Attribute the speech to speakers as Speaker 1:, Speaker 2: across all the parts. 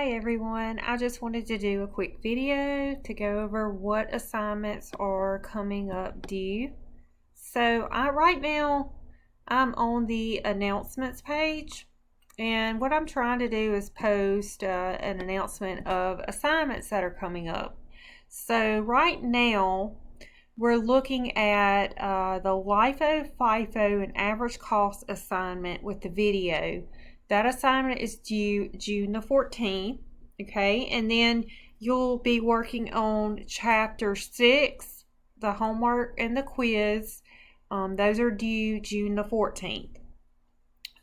Speaker 1: Hi everyone, I just wanted to do a quick video to go over what assignments are coming up due. So right now I'm on the announcements page, and what I'm trying to do is post an announcement of assignments that are coming up. So right now we're looking at the LIFO, FIFO, and average cost assignment with the video. That assignment is due June the 14th, okay? And then you'll be working on Chapter 6, the homework and the quiz. Those are due June the 14th.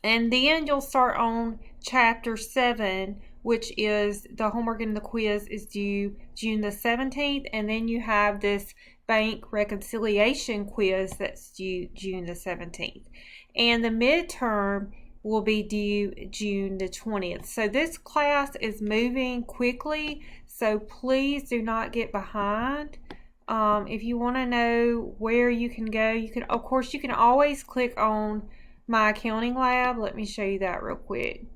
Speaker 1: And then you'll start on Chapter 7, which is the homework and the quiz is due June the 17th. And then you have this bank reconciliation quiz that's due June the 17th. And the midterm will be due June the 20th. So this class is moving quickly, so please do not get behind. If you want to know where you can go, you can always click on My Accounting Lab. Let me show you that real quick.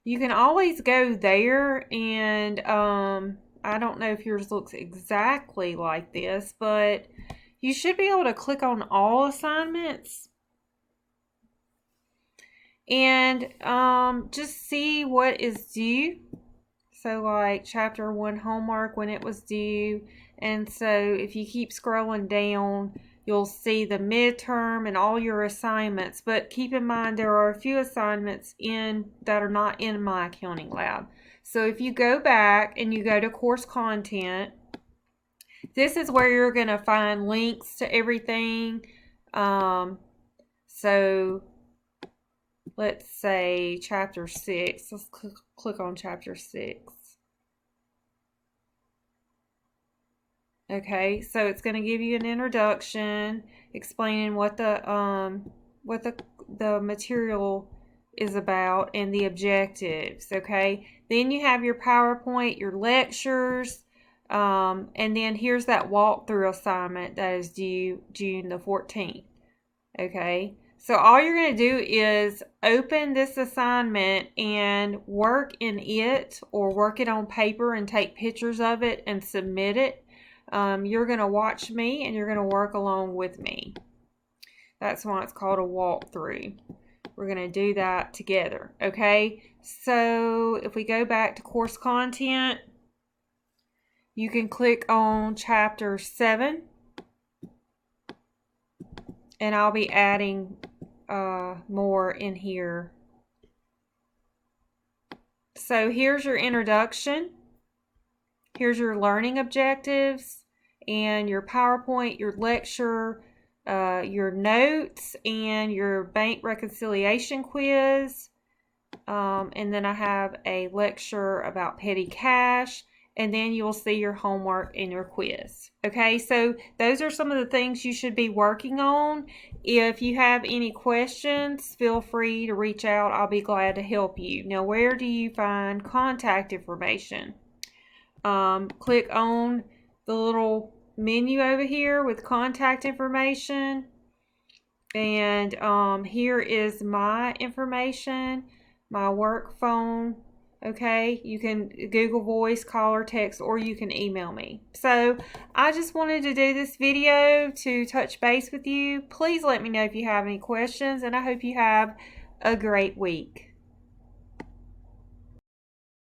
Speaker 1: You can always go there, and I don't know if yours looks exactly like this, but you should be able to click on all assignments and just see what is due. So like Chapter 1 homework, when it was due. And so if you keep scrolling down, you'll see the midterm and all your assignments. But keep in mind there are a few assignments that are not in My Accounting Lab. So if you go back and you go to course content, this is where you're going to find links to everything. So let's say Chapter 6. Let's click on Chapter 6. Okay, so it's going to give you an introduction explaining what the material is about and the objectives. Okay, then you have your PowerPoint, your lectures, and then here's that walkthrough assignment that is due June the 14th. Okay, so all you're going to do is open this assignment and work in it, or work it on paper and take pictures of it and submit it. You're going to watch me and you're going to work along with me. That's why it's called a walkthrough. We're going to do that together. Okay, so if we go back to course content, you can click on Chapter 7. And I'll be adding more in here. So here's your introduction. Here's your learning objectives and your PowerPoint, your lecture, your notes, and your bank reconciliation quiz. And then I have a lecture about petty cash. And then you'll see your homework and your quiz. Okay, so those are some of the things you should be working on. If you have any questions, feel free to reach out. I'll be glad to help you. Now, where do you find contact information? Click on the little menu over here with contact information. And here is my information, my work phone. Okay, you can Google Voice, call or text, or you can email me. So I just wanted to do this video to touch base with you. Please let me know if you have any questions, and I hope you have a great week.